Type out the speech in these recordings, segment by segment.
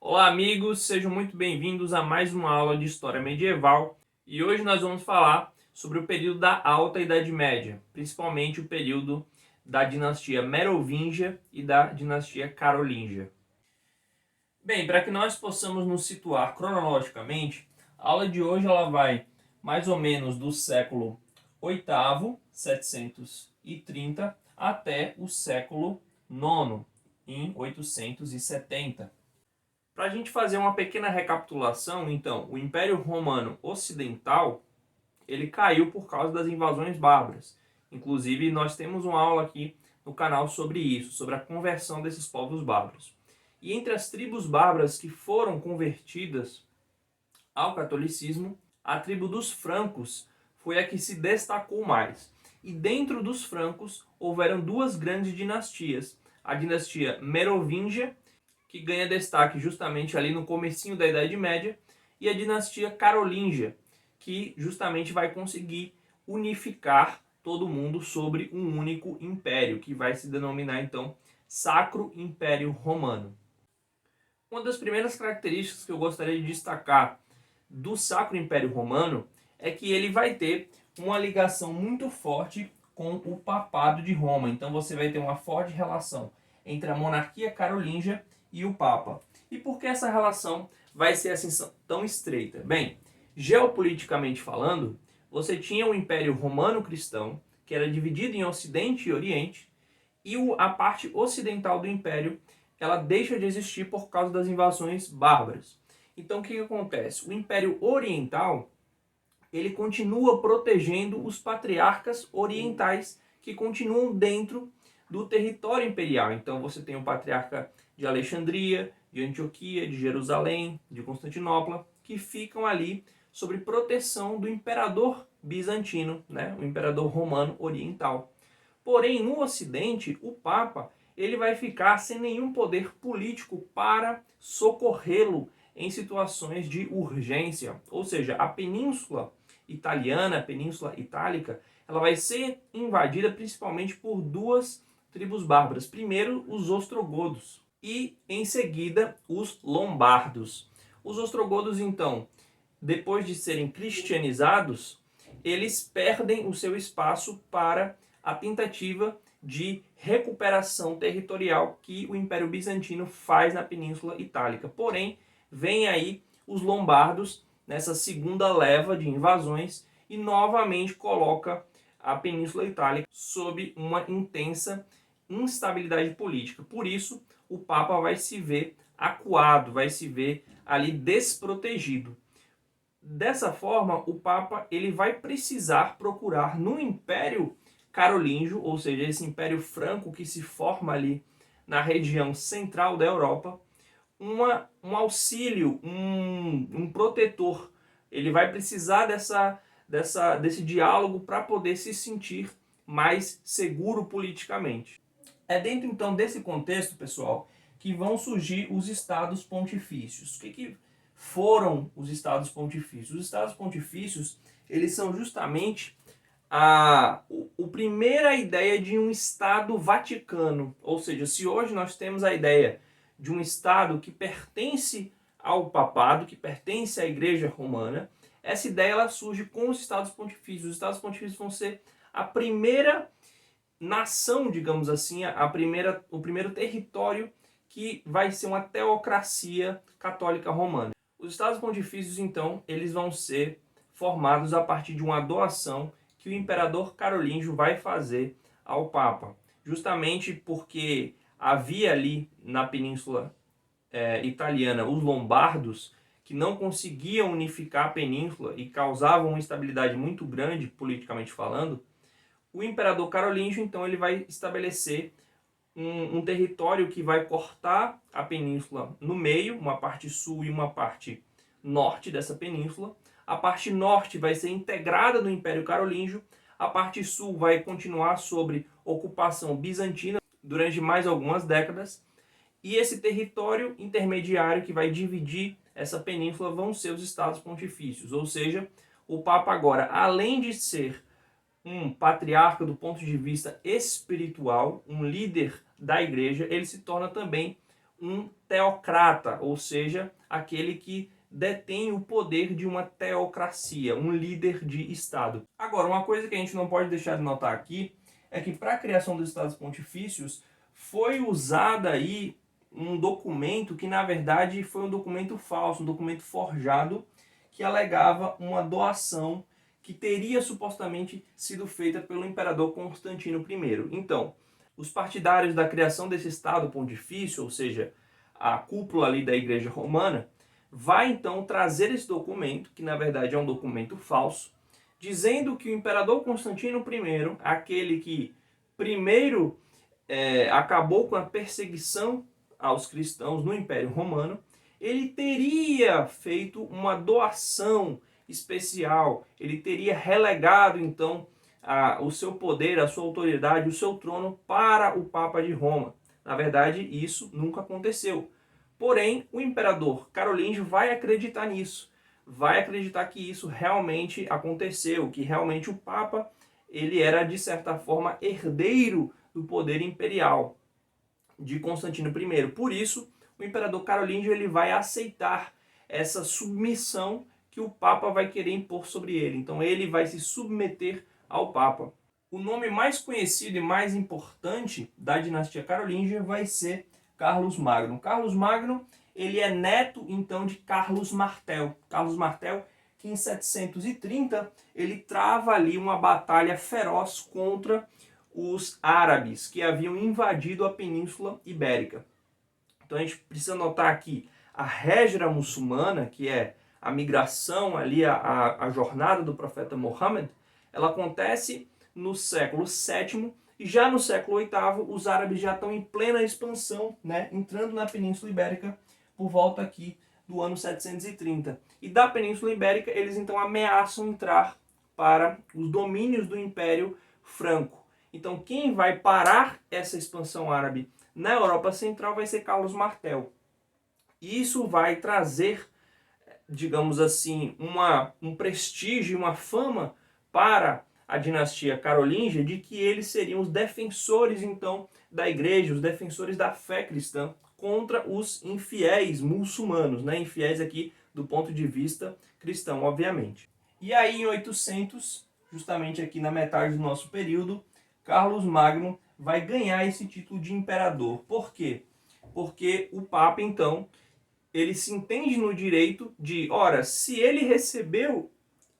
Olá, amigos, sejam muito bem-vindos a mais uma aula de História Medieval. E hoje nós vamos falar sobre o período da Alta Idade Média, principalmente o período da dinastia Merovingia e da dinastia Carolíngia. Bem, para que nós possamos nos situar cronologicamente, a aula de hoje ela vai mais ou menos do século VIII, 730, até o século IX, em 870. Para a gente fazer uma pequena recapitulação, então, o Império Romano Ocidental ele caiu por causa das invasões bárbaras. Inclusive, nós temos uma aula aqui no canal sobre isso, sobre a conversão desses povos bárbaros. E entre as tribos bárbaras que foram convertidas ao catolicismo, a tribo dos francos foi a que se destacou mais. E dentro dos francos houveram duas grandes dinastias, a dinastia Merovingia, que ganha destaque justamente ali no comecinho da Idade Média, e a dinastia Carolíngia, que justamente vai conseguir unificar todo mundo sobre um único império, que vai se denominar então Sacro Império Romano. Uma das primeiras características que eu gostaria de destacar do Sacro Império Romano é que ele vai ter uma ligação muito forte com o Papado de Roma. Então você vai ter uma forte relação entre a monarquia carolíngia e o Papa. E por que essa relação vai ser assim tão estreita? Bem, geopoliticamente falando, você tinha o Império Romano Cristão, que era dividido em Ocidente e Oriente, e a parte ocidental do Império ela deixa de existir por causa das invasões bárbaras. Então o que acontece? O Império Oriental ele continua protegendo os patriarcas orientais que continuam dentro do território imperial. Então você tem o patriarca de Alexandria, de Antioquia, de Jerusalém, de Constantinopla, que ficam ali sob proteção do imperador bizantino, né? O imperador romano oriental. Porém, no Ocidente, o Papa ele vai ficar sem nenhum poder político para socorrê-lo em situações de urgência. Ou seja, a península italiana, a península itálica, ela vai ser invadida principalmente por duas tribos bárbaras. Primeiro, os ostrogodos e, em seguida, os lombardos. Os ostrogodos, então, depois de serem cristianizados, eles perdem o seu espaço para a tentativa de recuperação territorial que o Império Bizantino faz na Península Itálica. Porém, vem aí os lombardos nessa segunda leva de invasões e novamente coloca a Península Itálica sob uma intensa instabilidade política. Por isso, o Papa vai se ver acuado, vai se ver ali desprotegido. Dessa forma, o Papa ele vai precisar procurar no Império Carolíngio, ou seja, esse Império Franco que se forma ali na região central da Europa, um auxílio, um protetor. Ele vai precisar desse diálogo para poder se sentir mais seguro politicamente. É dentro então desse contexto, pessoal, que vão surgir os estados pontifícios. O que foram os estados pontifícios? Os estados pontifícios eles são justamente a primeira ideia de um Estado Vaticano. Ou seja, se hoje nós temos a ideia de um Estado que pertence ao papado, que pertence à Igreja Romana, essa ideia ela surge com os Estados Pontifícios. Os Estados Pontifícios vão ser a primeira nação, digamos assim, o primeiro território que vai ser uma teocracia católica romana. Os Estados Pontifícios, então, eles vão ser formados a partir de uma doação que o imperador carolíngio vai fazer ao Papa, justamente porque havia ali na Península Italiana os lombardos que não conseguiam unificar a península e causavam uma instabilidade muito grande, politicamente falando. O imperador carolíngio, então, ele vai estabelecer um território que vai cortar a península no meio, uma parte sul e uma parte norte dessa península. A parte norte vai ser integrada no Império Carolíngio, a parte sul vai continuar sob ocupação bizantina durante mais algumas décadas, e esse território intermediário que vai dividir essa península vão ser os Estados Pontifícios, ou seja, o Papa agora, além de ser um patriarca do ponto de vista espiritual, um líder da igreja, ele se torna também um teocrata, ou seja, aquele que detém o poder de uma teocracia, um líder de Estado. Agora, uma coisa que a gente não pode deixar de notar aqui é que para a criação dos Estados Pontifícios foi usada aí um documento que na verdade foi um documento falso, um documento forjado que alegava uma doação que teria supostamente sido feita pelo imperador Constantino I. Então, os partidários da criação desse Estado Pontifício, ou seja, a cúpula ali da Igreja Romana, vai então trazer esse documento, que na verdade é um documento falso, dizendo que o imperador Constantino I, aquele que primeiro acabou com a perseguição aos cristãos no Império Romano, ele teria feito uma doação especial, ele teria relegado então o seu poder, a sua autoridade, o seu trono para o Papa de Roma. Na verdade, isso nunca aconteceu. Porém, o imperador carolíngio vai acreditar nisso, vai acreditar que isso realmente aconteceu, que realmente o Papa ele era, de certa forma, herdeiro do poder imperial de Constantino I. Por isso, o imperador carolíngio ele vai aceitar essa submissão que o Papa vai querer impor sobre ele. Então, ele vai se submeter ao Papa. O nome mais conhecido e mais importante da dinastia carolíngia vai ser Carlos Magno. Carlos Magno, ele é neto então de Carlos Martel. Carlos Martel, que em 730 ele trava ali uma batalha feroz contra os árabes que haviam invadido a Península Ibérica. Então a gente precisa notar aqui a Hégira muçulmana, que é a migração ali, a jornada do profeta Muhammad, ela acontece no século VII, e já no século VIII os árabes já estão em plena expansão, né, entrando na Península Ibérica por volta aqui do ano 730. E da Península Ibérica eles então ameaçam entrar para os domínios do Império Franco. Então quem vai parar essa expansão árabe na Europa Central vai ser Carlos Martel. Isso vai trazer, digamos assim, um prestígio, uma fama para a dinastia carolíngia de que eles seriam os defensores, então, da igreja, os defensores da fé cristã contra os infiéis muçulmanos, né? Infiéis aqui do ponto de vista cristão, obviamente. E aí, em 800, justamente aqui na metade do nosso período, Carlos Magno vai ganhar esse título de imperador. Por quê? Porque o Papa, então, ele se entende no direito de, ora, se ele recebeu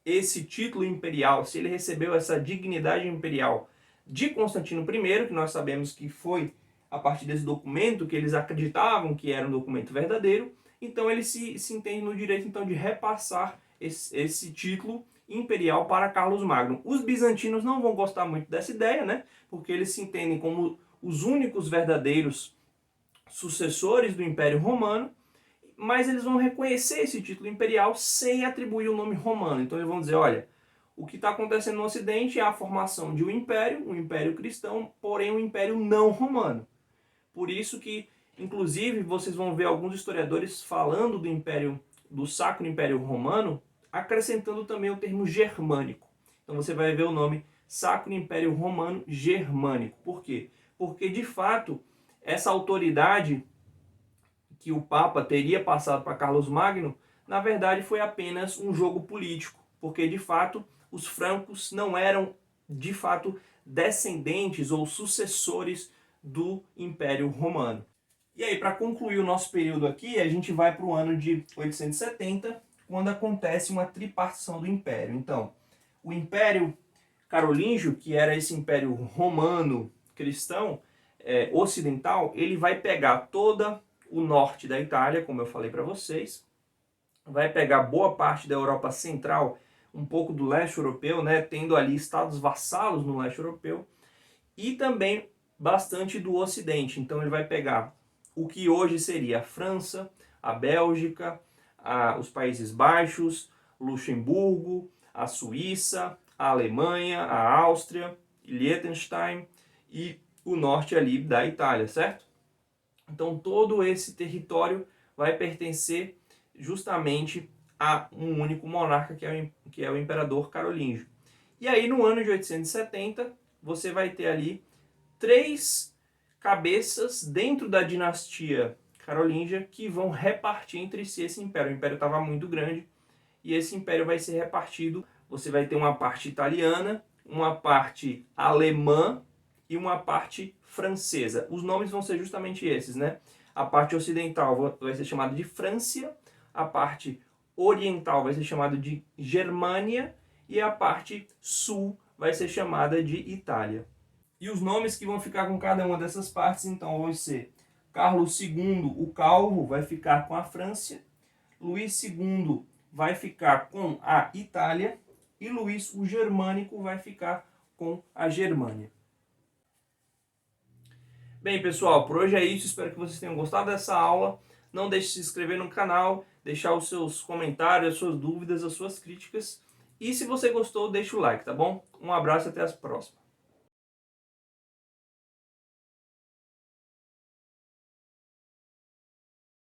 esse título imperial, se ele recebeu essa dignidade imperial de Constantino I, que nós sabemos que foi a partir desse documento que eles acreditavam que era um documento verdadeiro, então ele se entende no direito então de repassar esse título imperial para Carlos Magno. Os bizantinos não vão gostar muito dessa ideia, né? Porque eles se entendem como os únicos verdadeiros sucessores do Império Romano, mas eles vão reconhecer esse título imperial sem atribuir o nome romano. Então eles vão dizer, olha, o que está acontecendo no Ocidente é a formação de um império cristão, porém um império não romano. Por isso que, inclusive, vocês vão ver alguns historiadores falando do Sacro Império Romano, acrescentando também o termo germânico. Então você vai ver o nome Sacro Império Romano Germânico. Por quê? Porque, de fato, essa autoridade que o Papa teria passado para Carlos Magno, na verdade foi apenas um jogo político, porque de fato os francos não eram de fato descendentes ou sucessores do Império Romano. E aí, para concluir o nosso período aqui, a gente vai para o ano de 870, quando acontece uma tripartição do Império. Então, o Império Carolíngio, que era esse Império Romano cristão ocidental, ele vai pegar toda o norte da Itália, como eu falei para vocês, vai pegar boa parte da Europa Central, um pouco do leste europeu, né, tendo ali estados vassalos no leste europeu, e também bastante do ocidente. Então ele vai pegar o que hoje seria a França, a Bélgica, os Países Baixos, Luxemburgo, a Suíça, a Alemanha, a Áustria, Liechtenstein e o norte ali da Itália, certo? Então todo esse território vai pertencer justamente a um único monarca, que é o imperador carolíngio. E aí no ano de 870 você vai ter ali 3 cabeças dentro da dinastia carolíngia, que vão repartir entre si esse império. O império estava muito grande e esse império vai ser repartido. Você vai ter uma parte italiana, uma parte alemã e uma parte francesa. Os nomes vão ser justamente esses, né? A parte ocidental vai ser chamada de França, a parte oriental vai ser chamada de Germânia e a parte sul vai ser chamada de Itália. E os nomes que vão ficar com cada uma dessas partes, então, vão ser Carlos II, o Calvo, vai ficar com a França, Luís II vai ficar com a Itália e Luís, o Germânico, vai ficar com a Germânia. Bem, pessoal, por hoje é isso. Espero que vocês tenham gostado dessa aula. Não deixe de se inscrever no canal, deixar os seus comentários, as suas dúvidas, as suas críticas. E se você gostou, deixa o like, tá bom? Um abraço e até as próximas.